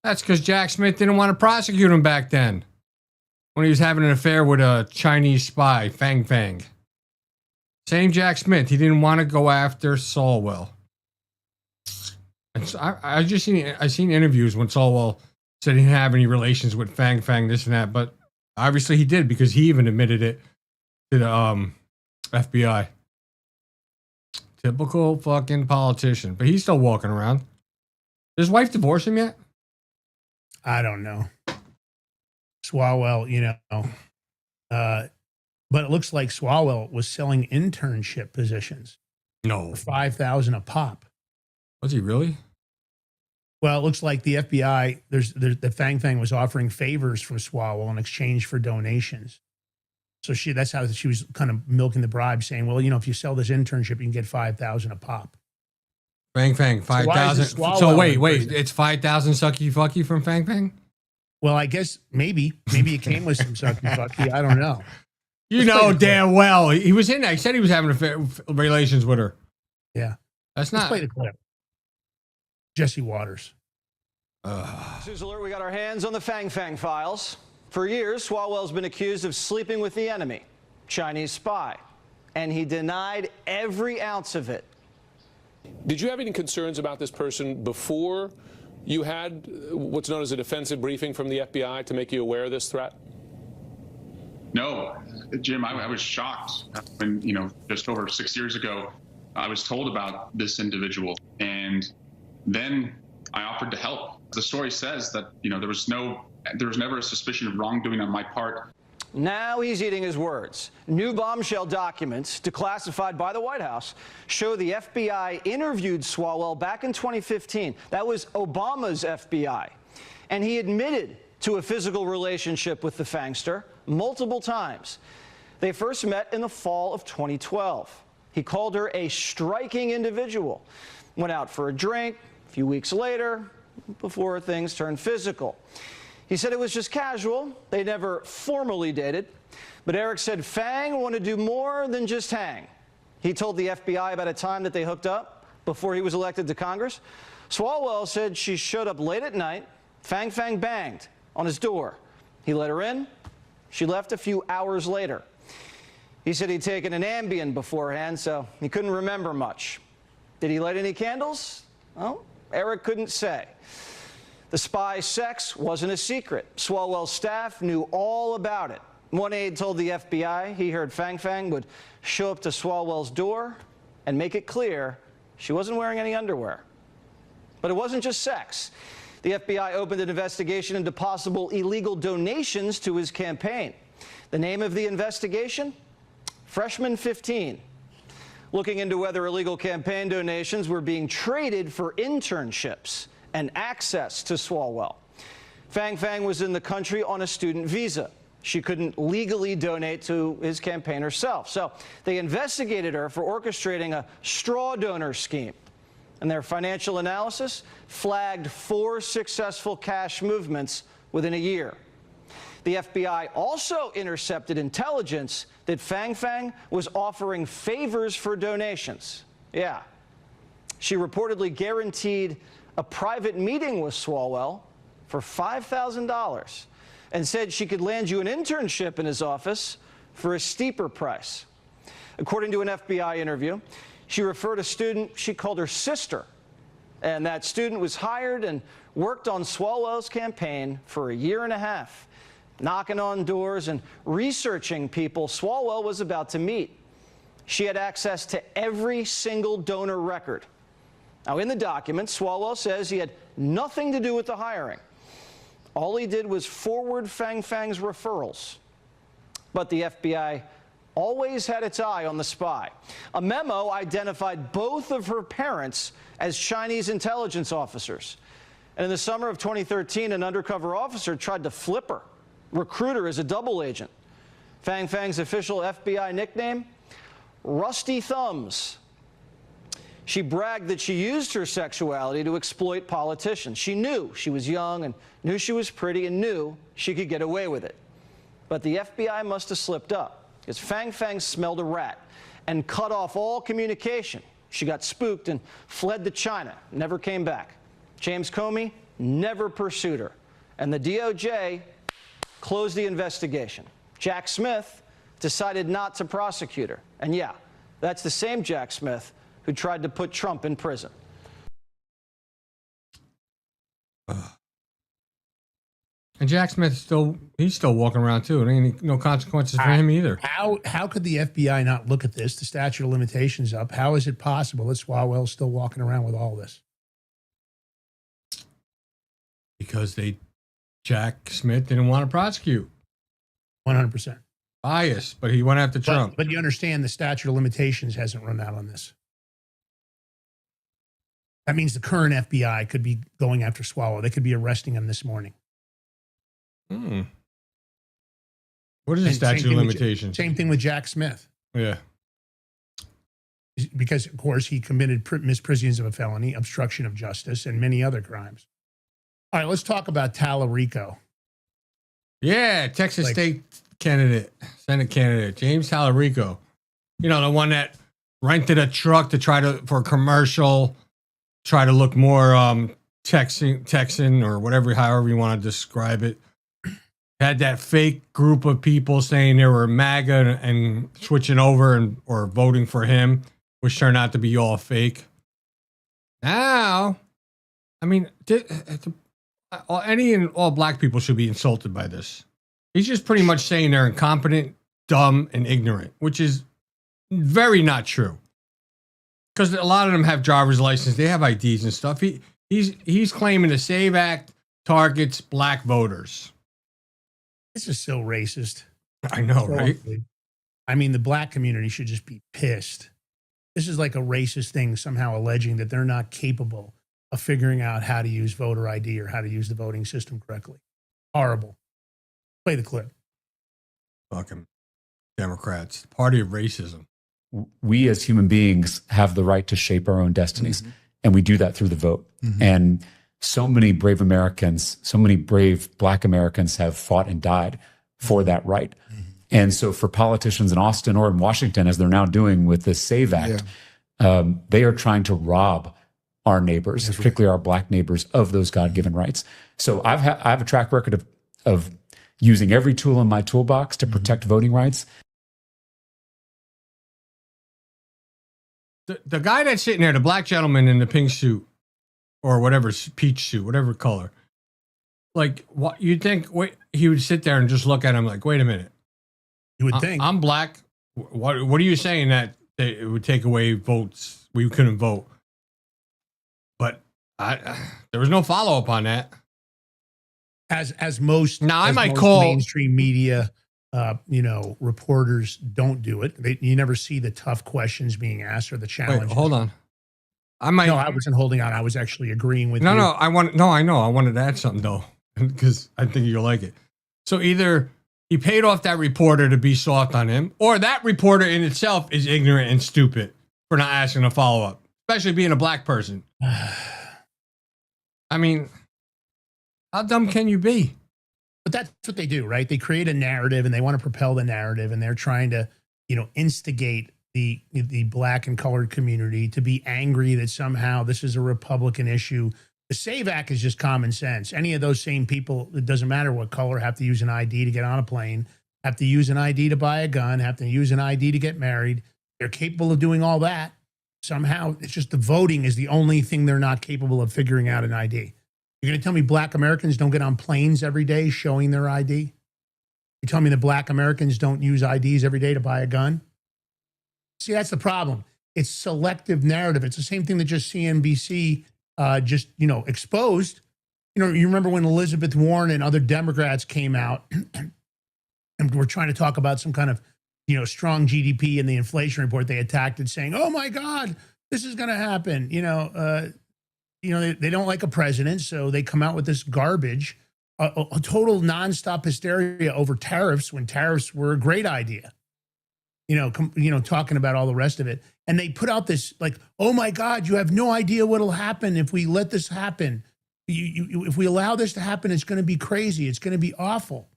that's because Jack Smith didn't want to prosecute him back then when he was having an affair with a Chinese spy, Fang Fang. Same Jack Smith. He didn't want to go after Swalwell. And so I seen interviews when Swalwell said he didn't have any relations with Fang Fang, this and that, but obviously he did because he even admitted it to the FBI. Typical fucking politician, but he's still walking around. Did his wife divorce him yet? I don't know. Swalwell, but it looks like Swalwell was selling internship positions. No, for $5,000 a pop. Was he really? Well, it looks like the FBI, the Fang Fang was offering favors for Swalwell in exchange for donations. So that's how she was kind of milking the bribe, saying, well, if you sell this internship, you can get $5,000 a pop. Fang Fang, 5,000. So wait, it's 5,000 sucky fucky from Fang Fang? Well, I guess maybe it came with some sucky fucky. I don't know. You know damn well he was in there. He said he was having relations with her. Yeah, that's not. Let's play the clip. Jesse Waters. News alert, we got our hands on the Fang Fang files. For years, Swalwell's been accused of sleeping with the enemy, Chinese spy, and he denied every ounce of it. Did you have any concerns about this person before you had what's known as a defensive briefing from the FBI to make you aware of this threat? No, Jim, I was shocked when, just over 6 years ago, I was told about this individual, and then I offered to help. The story says that, there was never a suspicion of wrongdoing on my part. Now he's eating his words. New bombshell documents, declassified by the White House, show the FBI interviewed Swalwell back in 2015. That was Obama's FBI. And he admitted to a physical relationship with the Fangster multiple times. They first met in the fall of 2012. He called her a striking individual, went out for a drink a few weeks later before things turned physical. He said it was just casual. They never formally dated. But Eric said Fang wanted to do more than just hang. He told the FBI about a time that they hooked up before he was elected to Congress. Swalwell said she showed up late at night. Fang Fang banged on his door. He let her in. She left a few hours later. He said he'd taken an Ambien beforehand, so he couldn't remember much. Did he light any candles? Well, Eric couldn't say. The spy sex wasn't a secret. Swalwell's staff knew all about it. One aide told the FBI he heard Fang Fang would show up to Swalwell's door and make it clear she wasn't wearing any underwear. But it wasn't just sex. The FBI opened an investigation into possible illegal donations to his campaign. The name of the investigation? Freshman 15. Looking into whether illegal campaign donations were being traded for internships and access to Swalwell. Fang Fang was in the country on a student visa. She couldn't legally donate to his campaign herself. So they investigated her for orchestrating a straw donor scheme. And their financial analysis flagged 4 successful cash movements within a year. The FBI also intercepted intelligence that Fang Fang was offering favors for donations. Yeah. She reportedly guaranteed a private meeting with Swalwell for $5,000 and said she could land you an internship in his office for a steeper price. According to an FBI interview, she referred a student she called her sister, and that student was hired and worked on Swalwell's campaign for a year and a half, knocking on doors and researching people Swalwell was about to meet. She had access to every single donor record. Now, in the documents, Swalwell says he had nothing to do with the hiring. All he did was forward Fang Fang's referrals. But the FBI always had its eye on the spy. A memo identified both of her parents as Chinese intelligence officers. And in the summer of 2013, an undercover officer tried to flip her, recruit her as a double agent. Fang Fang's official FBI nickname? Rusty Thumbs. She bragged that she used her sexuality to exploit politicians. She knew she was young and knew she was pretty and knew she could get away with it. But the FBI must have slipped up because Fang Fang smelled a rat and cut off all communication. She got spooked and fled to China, never came back. James Comey never pursued her. And the DOJ closed the investigation. Jack Smith decided not to prosecute her. And yeah, that's the same Jack Smith who tried to put Trump in prison. And Jack Smith he's still walking around too. There ain't no consequences for him either. How could the FBI not look at this? The statute of limitations up. How is it possible that Swalwell's still walking around with all this? Because Jack Smith didn't want to prosecute. 100%. Biased, but he went after Trump. But you understand the statute of limitations hasn't run out on this. That means the current FBI could be going after Swalwell. They could be arresting him this morning. What is the statute of limitations? Same thing with Jack Smith. Yeah. Because, of course, he committed misprisions of a felony, obstruction of justice, and many other crimes. All right, let's talk about Tallarico. Yeah, Texas State candidate, Senate candidate, James Tallarico. You know, the one that rented a truck to for a commercial, try to look more Texan or whatever, however you want to describe it. Had that fake group of people saying they were MAGA and switching over or voting for him, which turned out to be all fake. Now, I mean, any and all black people should be insulted by this. He's just pretty much saying they're incompetent, dumb, and ignorant, which is very not true. Because a lot of them have driver's license, they have IDs and stuff. He's claiming the SAVE Act targets black voters. This is so racist. I know, right? I mean, the black community should just be pissed. This is like a racist thing, somehow alleging that they're not capable of figuring out how to use voter ID or how to use the voting system correctly. Horrible. Play the clip. Fucking Democrats, party of racism. We as human beings have the right to shape our own destinies. Mm-hmm. And we do that through the vote. Mm-hmm. And so many brave Americans, so many brave black Americans have fought and died for that right. Mm-hmm. And so for politicians in Austin or in Washington, as they're now doing with the SAVE Act, they are trying to rob our neighbors, particularly our black neighbors, of those God-given rights. So I have a track record of using every tool in my toolbox to protect voting rights. The guy that's sitting there, the black gentleman in the pink suit or whatever, peach suit, whatever color, like what you'd think he would sit there and just look at him like, wait a minute. You would think. I'm black. What are you saying that it would take away votes? We couldn't vote. But there was no follow up on that. As most now, I might most call mainstream media, reporters don't do it. You never see the tough questions being asked or the challenges. Wait, hold on. I might. No, I wasn't holding on. I was actually agreeing with you. No, I know. I wanted to add something though, because I think you'll like it. So either he paid off that reporter to be soft on him, or that reporter in itself is ignorant and stupid for not asking a follow up, especially being a black person. I mean, how dumb can you be? But that's what they do, right? They create a narrative and they want to propel the narrative, and they're trying to, instigate the black and colored community to be angry that somehow this is a Republican issue. The SAVE Act is just common sense. Any of those same people, it doesn't matter what color, have to use an ID to get on a plane, have to use an ID to buy a gun, have to use an ID to get married. They're capable of doing all that. Somehow, it's just the voting is the only thing they're not capable of figuring out an ID. You're going to tell me black Americans don't get on planes every day showing their ID? You tell me that black Americans don't use IDs every day to buy a gun? See, that's the problem. It's selective narrative. It's the same thing that just CNBC exposed. You remember when Elizabeth Warren and other Democrats came out and were trying to talk about some kind of, strong GDP and the inflation report. They attacked it saying, oh my God, this is going to happen. They don't like a president, so they come out with this garbage, a total nonstop hysteria over tariffs when tariffs were a great idea. Talking about all the rest of it. And they put out this like, oh my God, you have no idea what'll happen if we let this happen. If we allow this to happen, it's going to be crazy. It's going to be awful.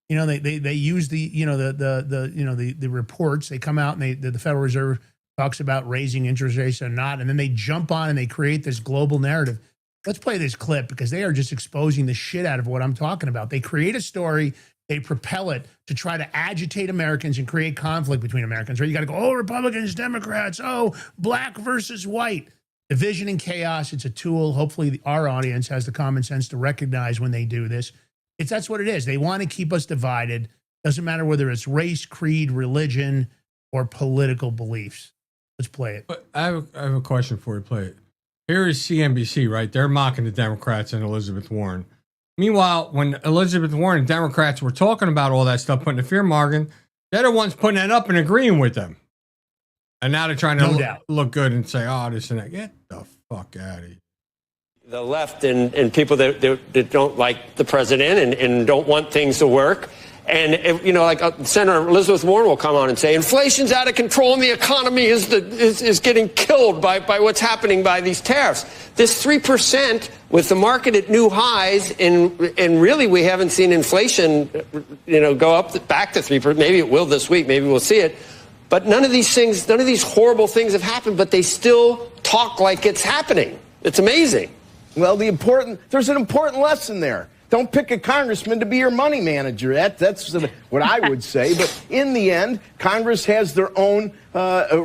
They use the reports. They come out and the Federal Reserve talks about raising interest rates or not, and then they jump on and they create this global narrative. Let's play this clip because they are just exposing the shit out of what I'm talking about. They create a story, they propel it to try to agitate Americans and create conflict between Americans, right? You got to go, oh, Republicans, Democrats, oh, black versus white. Division and chaos, it's a tool. Hopefully our audience has the common sense to recognize when they do this. That's what it is. They want to keep us divided. Doesn't matter whether it's race, creed, religion, or political beliefs. Let's play it. But I have a question before we play it. Here is CNBC, right? They're mocking the Democrats and Elizabeth Warren. Meanwhile, when Elizabeth Warren and Democrats were talking about all that stuff, putting the fear mongering, they're the ones putting that up and agreeing with them. And now they're trying to look good and say, oh, this and that. Get the fuck out of here. The left and people that don't like the president and don't want things to work. And, Senator Elizabeth Warren will come on and say, inflation's out of control and the economy is getting killed by what's happening by these tariffs. This 3% with the market at new highs, and really we haven't seen inflation, go up back to 3%. Maybe it will this week. Maybe we'll see it. But none of these horrible things have happened, but they still talk like it's happening. It's amazing. Well, there's an important lesson there. Don't pick a congressman to be your money manager. That's what I would say. But in the end, Congress has their own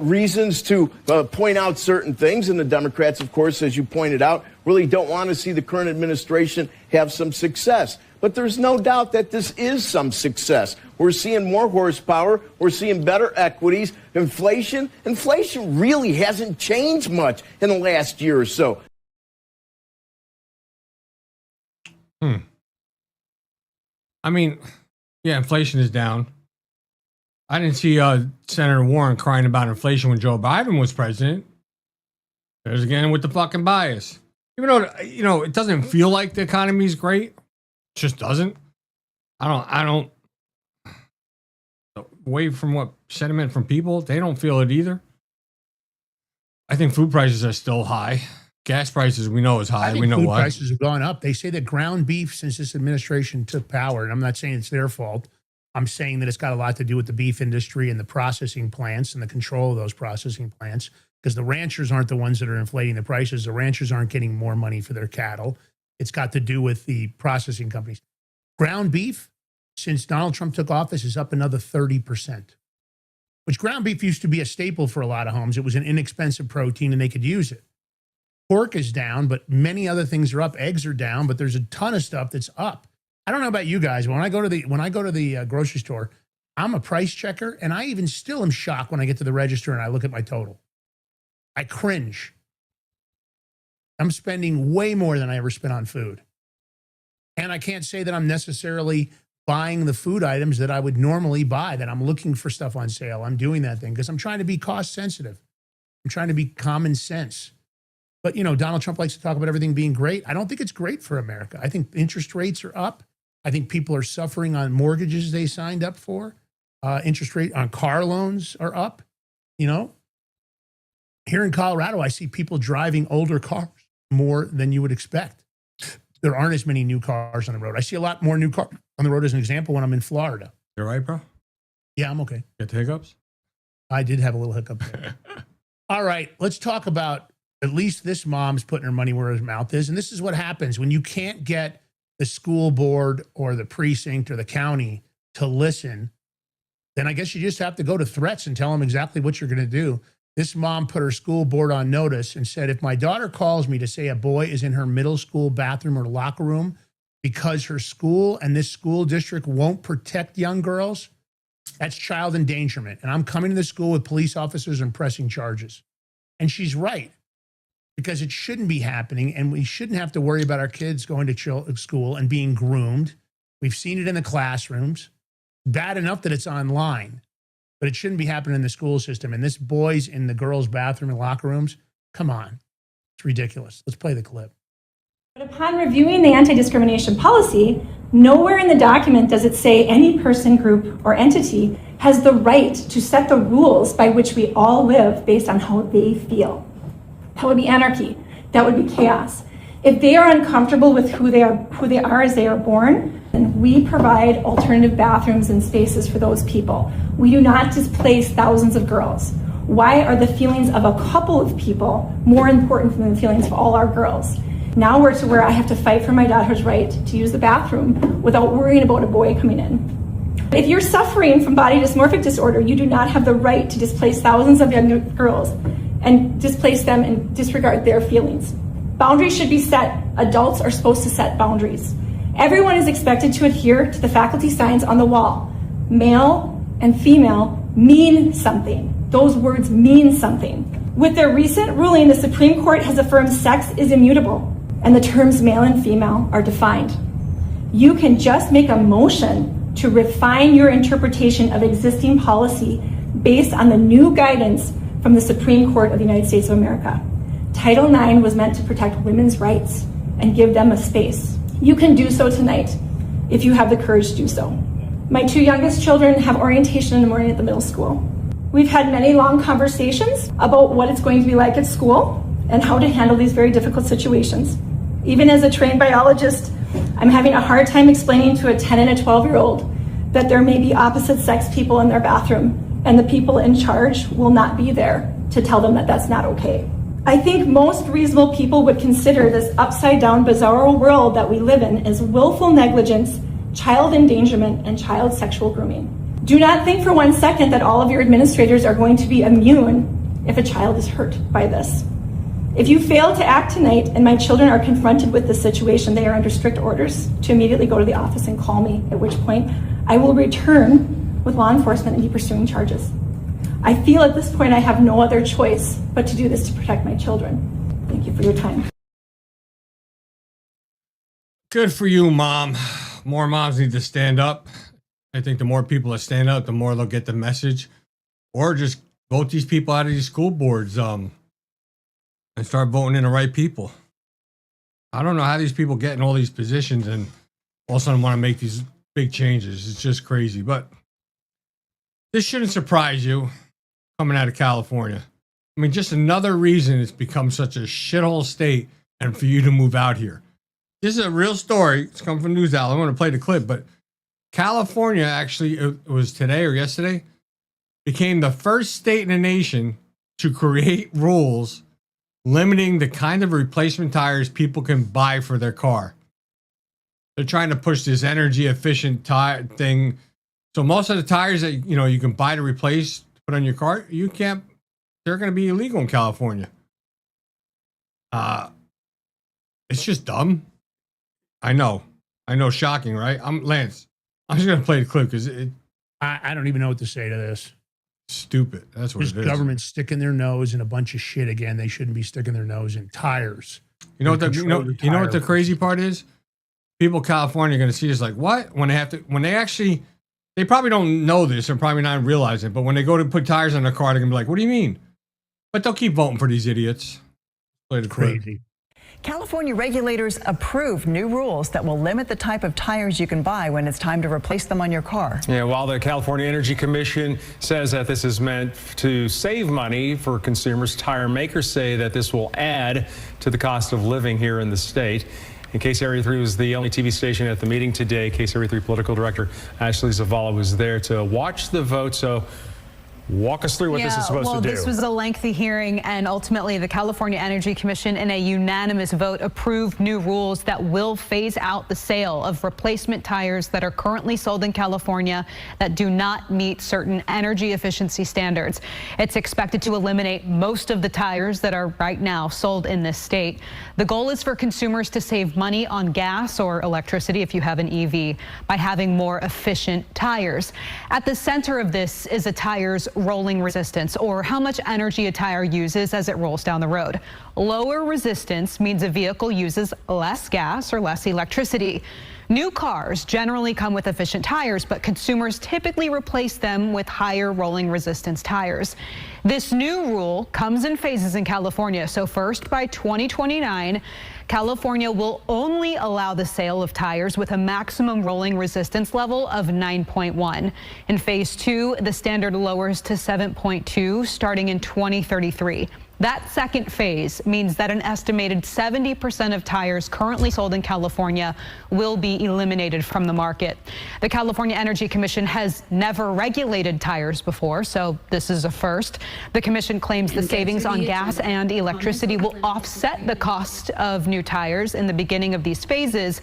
reasons to point out certain things. And the Democrats, of course, as you pointed out, really don't want to see the current administration have some success. But there's no doubt that this is some success. We're seeing more horsepower. We're seeing better equities. Inflation really hasn't changed much in the last year or so. I mean, yeah, inflation is down. I didn't see Senator Warren crying about inflation when Joe Biden was president. There's again with the fucking bias. Even though, it doesn't feel like the economy's great. It just doesn't. I don't away from what sentiment from people, they don't feel it either. I think food prices are still high. Gas prices, we know, is high. We know food why. Prices have gone up. They say that ground beef, since this administration took power, and I'm not saying it's their fault, I'm saying that it's got a lot to do with the beef industry and the processing plants and the control of those processing plants, because the ranchers aren't the ones that are inflating the prices. The ranchers aren't getting more money for their cattle. It's got to do with the processing companies. Ground beef, since Donald Trump took office, is up another 30%, which ground beef used to be a staple for a lot of homes. It was an inexpensive protein and they could use it. Pork is down, but many other things are up. Eggs are down, but there's a ton of stuff that's up. I don't know about you guys, but when I go to the grocery store, I'm a price checker, and I even still am shocked when I get to the register and I look at my total. I cringe. I'm spending way more than I ever spent on food. And I can't say that I'm necessarily buying the food items that I would normally buy, that I'm looking for stuff on sale. I'm doing that thing because I'm trying to be cost sensitive. I'm trying to be common sense. But, Donald Trump likes to talk about everything being great. I don't think it's great for America. I think interest rates are up. I think people are suffering on mortgages they signed up for. Interest rate on car loans are up. Here in Colorado, I see people driving older cars more than you would expect. There aren't as many new cars on the road. I see a lot more new cars on the road, as an example, when I'm in Florida. You're right, bro? Yeah, I'm okay. Get the hiccups? I did have a little hiccup there. All right, let's talk about, at least this mom's putting her money where her mouth is. And this is what happens when you can't get the school board or the precinct or the county to listen. Then I guess you just have to go to threats and tell them exactly what you're going to do. This mom put her school board on notice and said, if my daughter calls me to say a boy is in her middle school bathroom or locker room because her school and this school district won't protect young girls, that's child endangerment. And I'm coming to the school with police officers and pressing charges. And she's right, because it shouldn't be happening. And we shouldn't have to worry about our kids going to school and being groomed. We've seen it in the classrooms. Bad enough that it's online. But it shouldn't be happening in the school system. And this boys in the girls' bathroom and locker rooms, come on. It's ridiculous. Let's play the clip. But upon reviewing the anti-discrimination policy, nowhere in the document does it say any person, group, or entity has the right to set the rules by which we all live based on how they feel. That would be anarchy. That would be chaos. If they are uncomfortable with who they are as they are born, then we provide alternative bathrooms and spaces for those people. We do not displace thousands of girls. Why are the feelings of a couple of people more important than the feelings of all our girls? Now we're to where I have to fight for my daughter's right to use the bathroom without worrying about a boy coming in. If you're suffering from body dysmorphic disorder, you do not have the right to displace thousands of young girls and displace them and disregard their feelings. Boundaries should be set. Adults are supposed to set boundaries. Everyone is expected to adhere to the faculty signs on the wall. Male and female mean something. Those words mean something. With their recent ruling, the Supreme Court has affirmed sex is immutable and the terms male and female are defined. You can just make a motion to refine your interpretation of existing policy based on the new guidance from the Supreme Court of the United States of America. Title IX was meant to protect women's rights and give them a space. You can do so tonight if you have the courage to do so. My two youngest children have orientation in the morning at the middle school. We've had many long conversations about what it's going to be like at school and how to handle these very difficult situations. Even as a trained biologist, I'm having a hard time explaining to a 10 and a 12-year-old that there may be opposite sex people in their bathroom and the people in charge will not be there to tell them that that's not okay. I think most reasonable people would consider this upside-down, bizarro world that we live in as willful negligence, child endangerment, and child sexual grooming. Do not think for 1 second that all of your administrators are going to be immune if a child is hurt by this. If you fail to act tonight and my children are confronted with this situation, they are under strict orders to immediately go to the office and call me, at which point I will return with law enforcement and be pursuing charges. I feel at this point I have no other choice but to do this to protect my children. Thank you for your time. Good for you, Mom. More moms need to stand up. I think the more people that stand up, the more they'll get the message. Or just vote these people out of these school boards and start voting in the right people. I don't know how these people get in all these positions and all of a sudden want to make these big changes. It's just crazy. But this shouldn't surprise you coming out of California. I mean, just another reason it's become such a shithole state and for you to move out here. This is a real story. It's come from News Outlet. I'm going to play the clip, but California actually, it was today or yesterday, became the first state in the nation to create rules limiting the kind of replacement tires people can buy for their car. They're trying to push this energy efficient tire thing. So most of the tires that you can buy to replace, to put on your car, you can't. They're going to be illegal in California. It's just dumb. I know, shocking, right? Lance. I'm just going to play the clip because I don't even know what to say to this. Stupid. That's what Just it is. Government sticking their nose in a bunch of shit again. They shouldn't be sticking their nose in tires. You know what the crazy part is? People in California are going to see this like, what? When they probably don't know this and probably not realize it, but when they go to put tires on their car, they're going to be like, what do you mean? But they'll keep voting for these idiots. Play the clip. Crazy. California regulators approved new rules that will limit the type of tires you can buy when it's time to replace them on your car. Yeah, while the California Energy Commission says that this is meant to save money for consumers, tire makers say that this will add to the cost of living here in the state. And Case Area 3 was the only TV station at the meeting today. Case Area 3 political director Ashley Zavala was there to watch the vote. So walk us through what this is supposed to do. This was a lengthy hearing, and ultimately the California Energy Commission in a unanimous vote approved new rules that will phase out the sale of replacement tires that are currently sold in California that do not meet certain energy efficiency standards. It's expected to eliminate most of the tires that are right now sold in this state. The goal is for consumers to save money on gas or electricity if you have an EV by having more efficient tires. At the center of this is a tire's rolling resistance, or how much energy a tire uses as it rolls down the road. Lower resistance means a vehicle uses less gas or less electricity. New cars generally come with efficient tires, but consumers typically replace them with higher rolling resistance tires. This new rule comes in phases in California. So first, by 2029, California will only allow the sale of tires with a maximum rolling resistance level of 9.1. In phase 2, the standard lowers to 7.2 starting in 2033. That second phase means that an estimated 70% of tires currently sold in California will be eliminated from the market. The California Energy Commission has never regulated tires before, so this is a first. The commission claims the savings on gas and electricity will offset the cost of new tires in the beginning of these phases.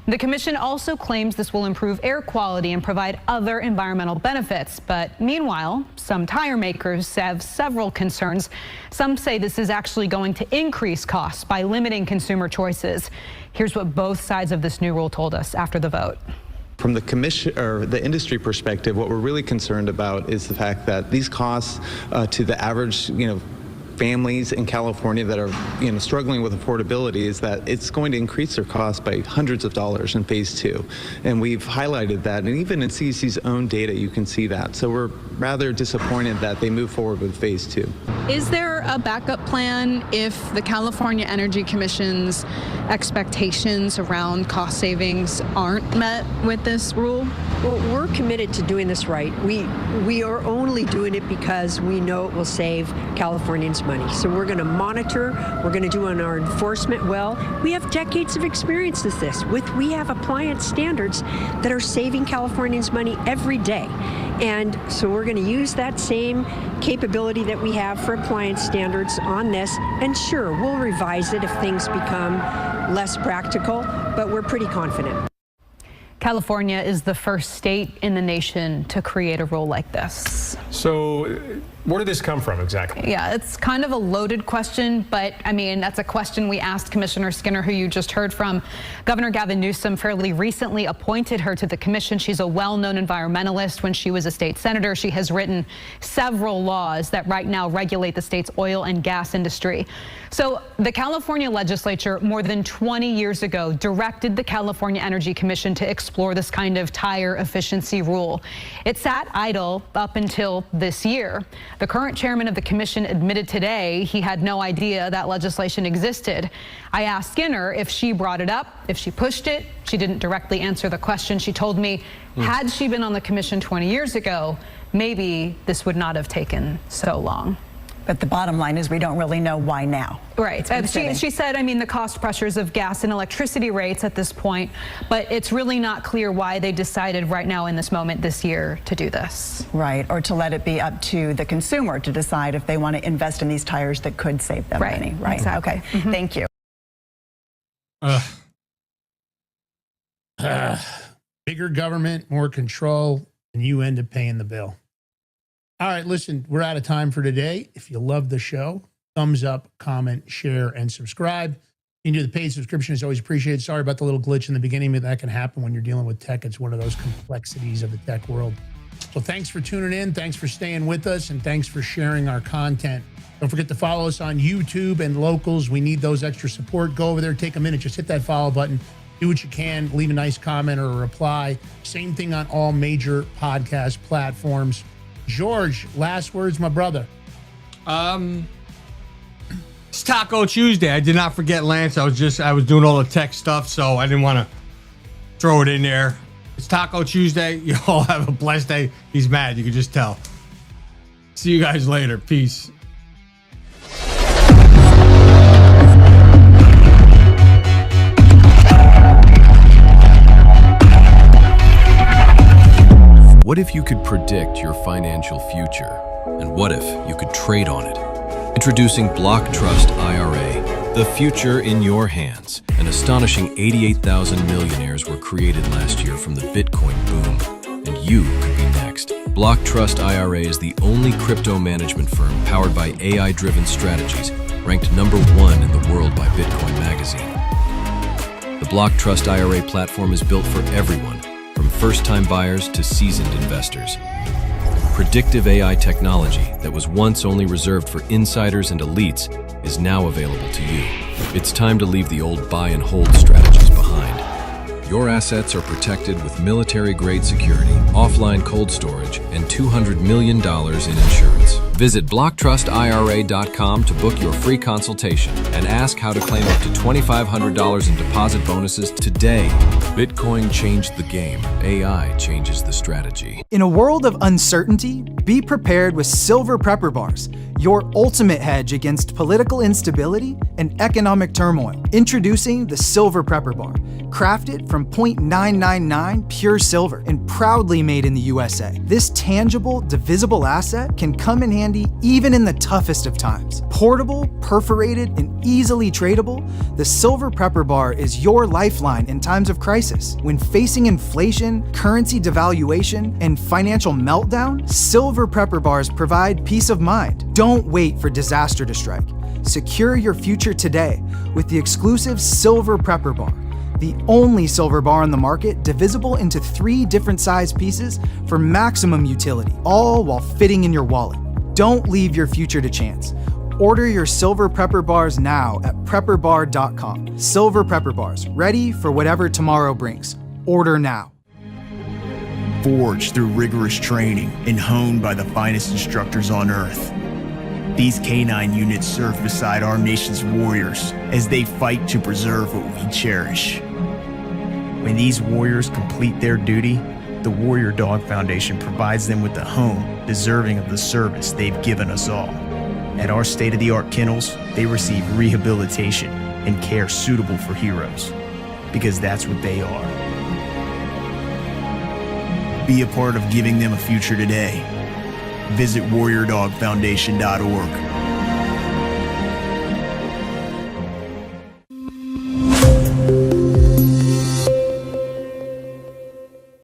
The commission also claims this will improve air quality and provide other environmental benefits. But meanwhile, some tire makers have several concerns. Some say this is actually going to increase costs by limiting consumer choices. Here's what both sides of this new rule told us after the vote. From the commission or the industry perspective, what we're really concerned about is the fact that these costs to the average, families in California that are, struggling with affordability is that it's going to increase their costs by hundreds of dollars in phase 2. And we've highlighted that. And even in CEC's own data, you can see that. So we're rather disappointed that they move forward with phase 2. Is there a backup plan if the California Energy Commission's expectations around cost savings aren't met with this rule? Well, we're committed to doing this right. We are only doing it because we know it will save Californians money. money. So we're going to monitor, we're going to do our enforcement well. We have decades of experience with this. We have appliance standards that are saving Californians money every day. And so we're going to use that same capability that we have for appliance standards on this. And sure, we'll revise it if things become less practical, but we're pretty confident. California is the first state in the nation to create a rule like this. So where did this come from exactly? Yeah, it's kind of a loaded question, but I mean, that's a question we asked Commissioner Skinner, who you just heard from. Governor Gavin Newsom fairly recently appointed her to the commission. She's a well-known environmentalist. When she was a state senator, she has written several laws that right now regulate the state's oil and gas industry. So the California legislature more than 20 years ago directed the California Energy Commission to explore this kind of tire efficiency rule. It sat idle up until this year. The current chairman of the commission admitted today he had no idea that legislation existed. I asked Skinner if she brought it up, if she pushed it. She didn't directly answer the question. She told me had she been on the commission 20 years ago, maybe this would not have taken so long. But the bottom line is we don't really know why now. Right. She said, I mean, the cost pressures of gas and electricity rates at this point, but it's really not clear why they decided right now in this moment this year to do this. Right. Or to let it be up to the consumer to decide if they want to invest in these tires that could save them money. Right. Exactly. Okay. Thank you. Bigger government, more control, and you end up paying the bill. All right, listen, we're out of time for today. If you love the show, thumbs up, comment, share, and subscribe. You can do the paid subscription. It's always appreciated. Sorry about the little glitch in the beginning, but that can happen when you're dealing with tech. It's one of those complexities of the tech world. So thanks for tuning in. Thanks for staying with us, and thanks for sharing our content. Don't forget to follow us on YouTube and Locals. We need those extra support. Go over there, take a minute, just hit that follow button. Do what you can. Leave a nice comment or a reply. Same thing on all major podcast platforms. George, last words, my brother. It's Taco Tuesday. I did not forget Lance. I was doing all the tech stuff, so I didn't want to throw it in there. It's Taco Tuesday. You all have a blessed day. He's mad. You can just tell. See you guys later. Peace. What if you could predict your financial future? And what if you could trade on it? Introducing Block Trust IRA, the future in your hands. An astonishing 88,000 millionaires were created last year from the Bitcoin boom, and you could be next. Block Trust IRA is the only crypto management firm powered by AI-driven strategies, ranked #1 in the world by Bitcoin Magazine. The Block Trust IRA platform is built for everyone, from first-time buyers to seasoned investors. Predictive AI technology that was once only reserved for insiders and elites is now available to you. It's time to leave the old buy and hold strategies behind. Your assets are protected with military-grade security, offline cold storage, and $200 million in insurance. Visit BlockTrustIRA.com to book your free consultation and ask how to claim up to $2,500 in deposit bonuses today. Bitcoin changed the game. AI changes the strategy. In a world of uncertainty, be prepared with Silver Prepper Bars, your ultimate hedge against political instability and economic turmoil. Introducing the Silver Prepper Bar, crafted from 0.999 pure silver and proudly made in the USA. This tangible, divisible asset can come in handy even in the toughest of times. Portable, perforated, and easily tradable, the Silver Prepper Bar is your lifeline in times of crisis. When facing inflation, currency devaluation, and financial meltdown, Silver Prepper Bars provide peace of mind. Don't wait for disaster to strike. Secure your future today with the exclusive Silver Prepper Bar, the only silver bar on the market divisible into 3 different size pieces for maximum utility, all while fitting in your wallet. Don't leave your future to chance. Order your Silver Prepper Bars now at prepperbar.com. Silver Prepper Bars, ready for whatever tomorrow brings. Order now. Forged through rigorous training and honed by the finest instructors on earth, these canine units serve beside our nation's warriors as they fight to preserve what we cherish. When these warriors complete their duty, the Warrior Dog Foundation provides them with a home deserving of the service they've given us all. At our state-of-the-art kennels, they receive rehabilitation and care suitable for heroes, because that's what they are. Be a part of giving them a future today. Visit warriordogfoundation.org.